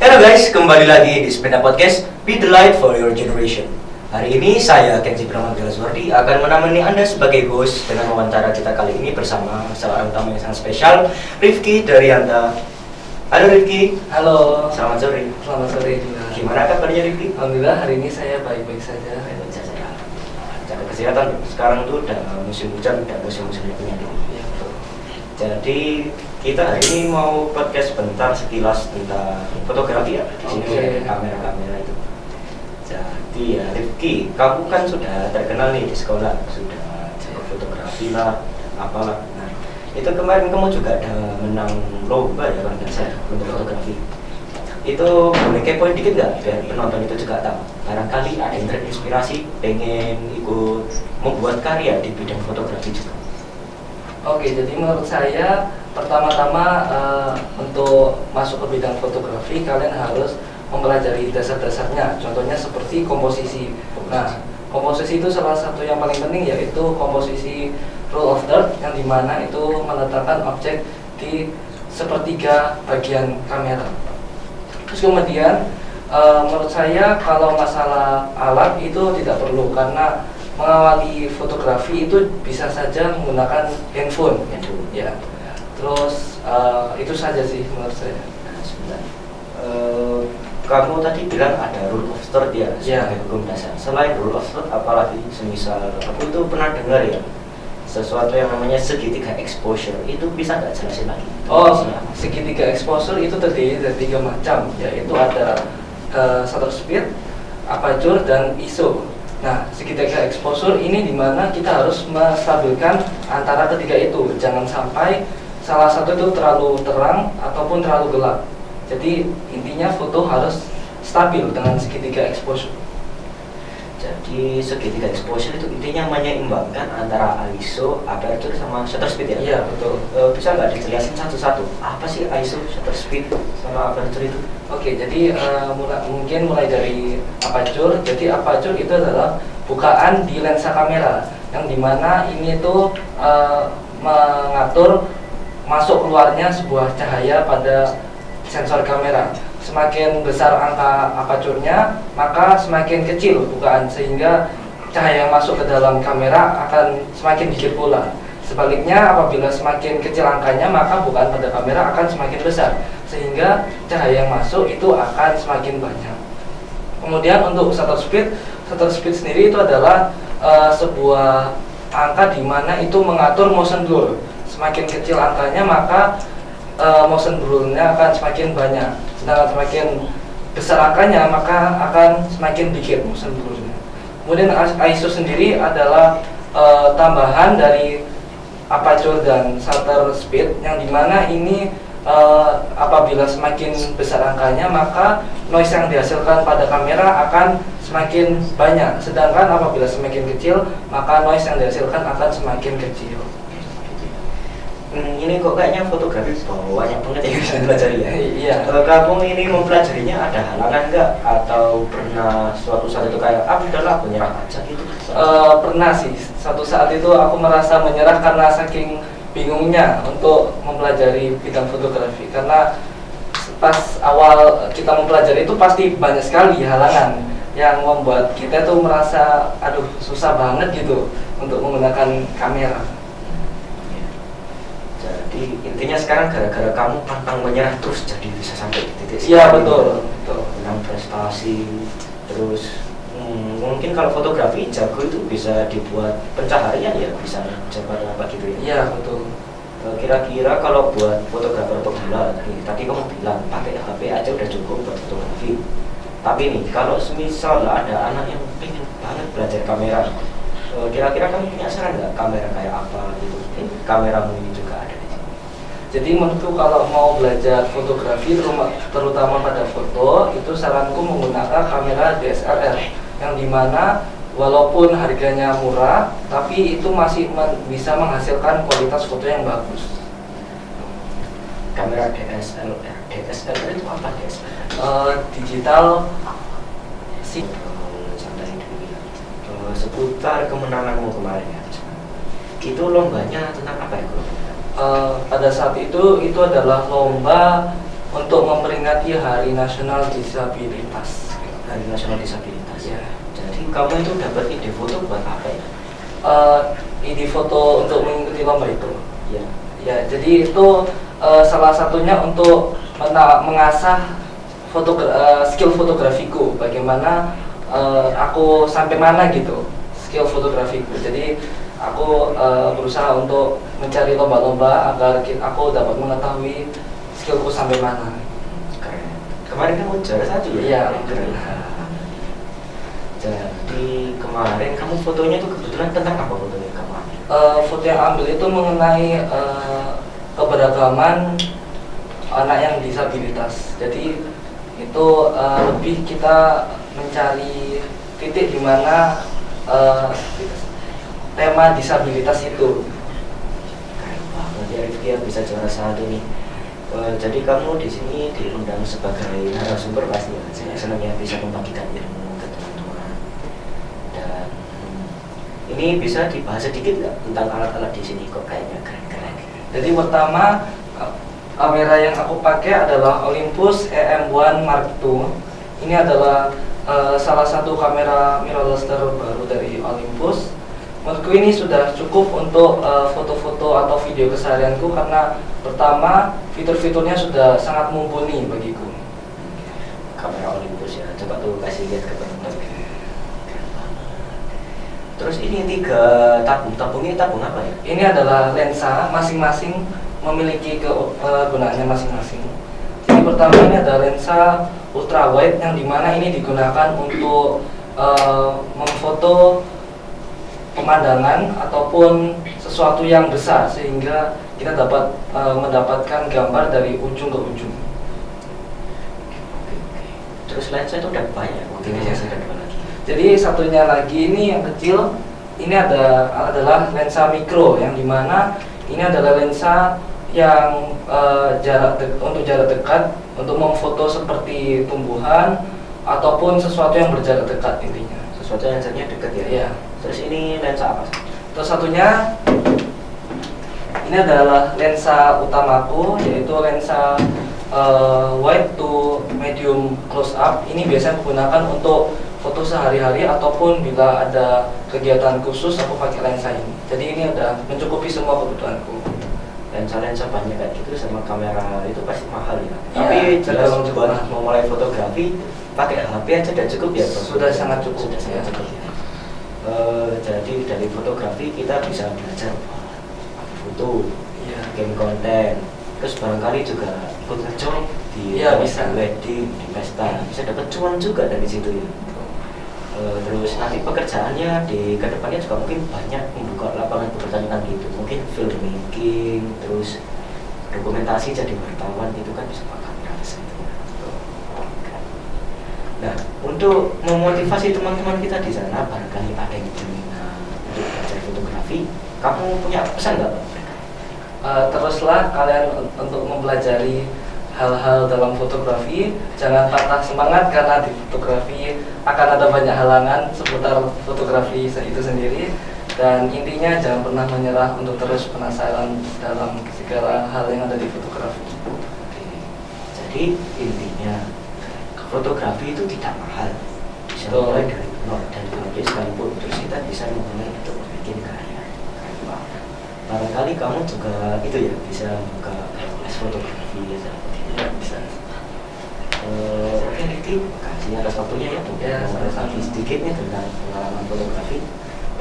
Halo guys, kembali lagi di Sepeda Podcast, Be the Light for Your Generation. Hari ini saya, Kenzi Pramagalaswardi, akan menemani Anda sebagai host dengan wawancara kita kali ini bersama seorang tamu yang sangat spesial, Rifki Daryanto. Halo Rifki. Halo. Selamat sore. Selamat sore juga. Gimana kabarnya Rifki? Alhamdulillah hari ini saya baik-baik saja. Baik saja. Jaga kesehatan. Sekarang tuh udah musim hujan, udah musim-musimnya penyakit. Iya betul. Jadi kita hari ini mau podcast sebentar sekilas tentang fotografi ya. Di sini Oke. ada kamera-kamera itu. Jadi ya Rifki, kamu kan sudah terkenal nih di sekolah, sudah jago fotografi lah, apalah. Nah, itu kemarin kamu juga ada menang lomba ya kalau nggak salah untuk fotografi. Itu boleh kepoin dikit nggak biar penonton itu juga tahu. Barangkali ada yang terinspirasi, pengen ikut membuat karya di bidang fotografi juga. Oke, jadi menurut saya pertama-tama untuk masuk ke bidang fotografi kalian harus mempelajari dasar-dasarnya. Contohnya seperti komposisi. Nah, komposisi itu salah satu yang paling penting yaitu komposisi rule of third yang dimana itu meletakkan objek di sepertiga bagian kamera. Terus kemudian menurut saya kalau masalah alat itu tidak perlu karena mengawali fotografi itu bisa saja menggunakan handphone. Ya. Terus itu saja sih menurut saya. Nah, sebentar. Kamu tadi bilang ada rule of third ya sebagai hukum dasar. Selain rule of third, apalagi semisal aku itu pernah dengar ya sesuatu yang namanya segitiga exposure, itu bisa nggak jelasin lagi? Oh, segitiga exposure itu terdiri dari 3 macam, yaitu ada shutter speed, aperture, dan ISO. Nah, segitiga exposure ini dimana kita harus menstabilkan antara ketiga itu. Jangan sampai salah satu itu terlalu terang ataupun terlalu gelap. Jadi intinya foto harus stabil dengan segitiga exposure. Jadi segitiga exposure itu intinya menyeimbangkan antara ISO, aperture, sama shutter speed ya? Iya, betul. Bisa nggak dijelasin satu-satu? Apa sih ISO, shutter speed, sama aperture itu? Oke, jadi mungkin mulai dari aperture. Jadi aperture itu adalah bukaan di lensa kamera, yang dimana ini tuh mengatur masuk keluarnya sebuah cahaya pada sensor kamera. Semakin besar angka aperture-nya, maka semakin kecil bukaan, sehingga cahaya yang masuk ke dalam kamera akan semakin dikit pula. Sebaliknya, apabila semakin kecil angkanya, maka bukaan pada kamera akan semakin besar, sehingga cahaya yang masuk itu akan semakin banyak. Kemudian untuk shutter speed sendiri itu adalah sebuah angka di mana itu mengatur motion blur. Semakin kecil angkanya, maka motion blur-nya akan semakin banyak. Sedangkan semakin besar angkanya, maka akan semakin dikit motion blur-nya. Kemudian ISO sendiri adalah tambahan dari aperture dan shutter speed, yang dimana ini apabila semakin besar angkanya, maka noise yang dihasilkan pada kamera akan semakin banyak. Sedangkan apabila semakin kecil, maka noise yang dihasilkan akan semakin kecil. Ini kok kayaknya fotografi banyak banget yang bisa dipelajari ya? Iya. Kamu ini mempelajarinya ada halangan nggak? Atau pernah suatu saat itu kayak, udahlah aku nyerah aja gitu? Pernah sih, suatu saat itu aku merasa menyerah karena saking bingungnya untuk mempelajari bidang fotografi. Karena pas awal kita mempelajari itu pasti banyak sekali halangan yang membuat kita tuh merasa aduh susah banget gitu untuk menggunakan kamera. Jadi intinya sekarang gara-gara kamu pantang menyerah terus jadi bisa sampai di titik Iya sekarang. betul. Menang prestasi, terus mungkin kalau fotografi jago itu bisa dibuat pencaharian ya, bisa jabar apa gitu ya. Iya betul. Kira-kira kalau buat fotografer pemula, tadi kamu bilang pakai HP aja udah cukup buat fotografi. Tapi nih, kalau semisal ada anak yang pengen banget belajar kamera, kira-kira kamu punya saran nggak kamera kayak apa gitu? Kameramu ini juga ada di sini. Jadi menurutku kalau mau belajar fotografi terutama pada foto, itu saranku menggunakan kamera DSLR, yang dimana walaupun harganya murah, tapi itu masih bisa menghasilkan kualitas foto yang bagus. Kamera DSLR itu apa DSLR? Digital sih. Santai dulu. Seputar kemenanganmu kemarin ya. Itu lombanya tentang apa ya kalau? Pada saat itu adalah lomba untuk memperingati Hari Nasional Disabilitas. Hari Nasional Disabilitas. Ya. Jadi kamu itu dapat ide foto buat apa ya? Ide foto untuk mengikuti lomba itu. Ya. Ya, jadi itu salah satunya untuk mengasah skill fotografiku. Bagaimana aku sampai mana gitu skill fotografiku. Jadi aku berusaha untuk mencari lomba-lomba agar aku dapat mengetahui skillku sampai mana. Keren. Kemarin kamu juara 1 ya? Iya. Keren. Jadi kemarin kamu fotonya itu kebetulan tentang apa fotonya kamu ambil? Foto yang ambil itu mengenai keberagaman anak yang disabilitas. Jadi itu lebih kita mencari titik di mana tema disabilitas itu. Keren banget ya Rifki yang bisa juara 1 nih. Jadi kamu di sini diundang sebagai narasumber pasti ya. Saya senang ya bisa membagikan ilmu ke teman-teman. Dan ini bisa dibahas sedikit nggak tentang alat-alat di sini kok kayaknya keren-keren. Jadi pertama kamera yang aku pakai adalah Olympus EM1 Mark II. Ini adalah salah satu kamera mirrorless terbaru dari Olympus. Menurutku ini sudah cukup untuk foto-foto atau video keseharianku karena pertama fitur-fiturnya sudah sangat mumpuni bagiku. Kamera Olympus ya, coba tuh kasih lihat ke teman-teman. Terus ini 3 tabung ini tabung apa ya? Ini adalah lensa, masing-masing memiliki kegunaannya masing-masing. Jadi pertama ini ada lensa ultra wide yang dimana ini digunakan untuk memfoto pemandangan ataupun sesuatu yang besar sehingga kita dapat mendapatkan gambar dari ujung ke ujung. Terus lensa itu udah banyak, mungkin Iya. saya sedang lagi. Jadi satunya lagi ini yang kecil, ini adalah lensa mikro yang dimana ini adalah lensa yang untuk jarak dekat untuk memfoto seperti tumbuhan ataupun sesuatu yang berjarak dekat intinya. Sesuatu yang lensa dekat ya. Iya. Terus ini lensa apa? Terus satunya ini adalah lensa utamaku yaitu lensa wide to medium close up. Ini biasanya digunakan untuk foto sehari-hari ataupun bila ada kegiatan khusus aku pakai lensa ini. Jadi ini udah mencukupi semua kebutuhanku. Lensa-lensa banyak kayak gitu sama kamera itu pasti mahal ya. Iya, Tapi jelas cukup buat mahal. memulai fotografi pakai HP aja udah cukup ya. Bro? Sudah sangat cukup. Sudah sangat cukup ya. Jadi dari fotografi kita bisa belajar foto, Iya. game konten, terus barangkali juga ikut ngejob di Iya, bisa. wedding, di pesta, bisa dapat cuan juga dari situ ya. Terus nanti pekerjaannya di kedepannya juga mungkin banyak membuka lapangan pekerjaan gitu, mungkin filmmaking, terus dokumentasi jadi wartawan itu kan bisa pakai kamera itu. Nah, untuk memotivasi teman-teman kita di sana, barangkali ada yang berminat untuk belajar fotografi, kamu punya pesan nggak Pak? Teruslah kalian untuk mempelajari hal-hal dalam fotografi. Jangan patah semangat karena di fotografi akan ada banyak halangan seputar fotografi itu sendiri. Dan intinya jangan pernah menyerah untuk terus penasaran dalam segala hal yang ada di fotografi. Jadi intinya fotografi itu tidak mahal, bisa Betul. mulai dari nol dan habis sekalipun, terus kita bisa mulai untuk bikin karya. Barangkali kamu juga itu ya bisa buka les fotografi ya, bisa. Oke Riki, makasih atas waktunya ya untuk Ya, mengenai sedikit nih tentang pengalaman fotografi.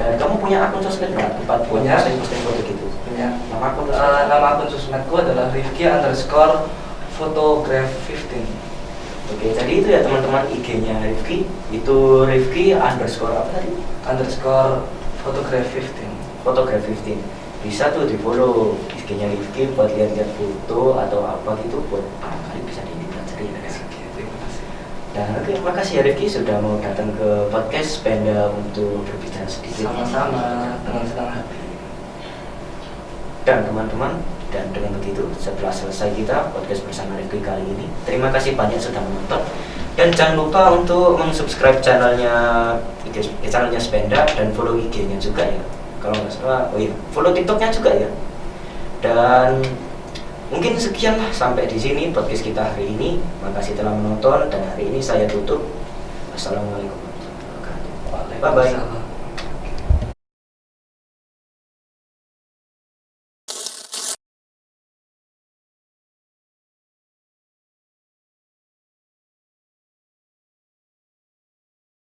Dan kamu punya akun sosmed nggak? Tempat buat Punya. posting foto gitu. Punya. Nama akun sosmed? Nama akun sosmedku adalah Rifki_photograph15. Oke, jadi itu ya teman-teman IG-nya Rifki. Itu Rifki underscore apa tadi? _photograph15. Photograph15. Bisa tuh di follow IG-nya Rifki buat lihat-lihat foto atau apa gitu buat barangkali bisa dipelajari ya. Terima kasih. Dan oke, makasih ya Rifki sudah mau datang ke podcast Penda untuk berbicara sedikit. Sama-sama, dengan senang hati. Dan teman-teman, dan dengan begitu setelah selesai kita podcast bersama Rifki kali ini, terima kasih banyak sudah menonton. Dan jangan lupa untuk mensubscribe channelnya Spenda dan follow IG-nya juga ya. Kalau nggak salah, oh iya, follow TikTok-nya juga ya. Dan Mungkin sekianlah sampai di sini podcast kita hari ini. Makasih telah menonton dan hari ini saya tutup. Assalamualaikum warahmatullahi wabarakatuh. Bye bye.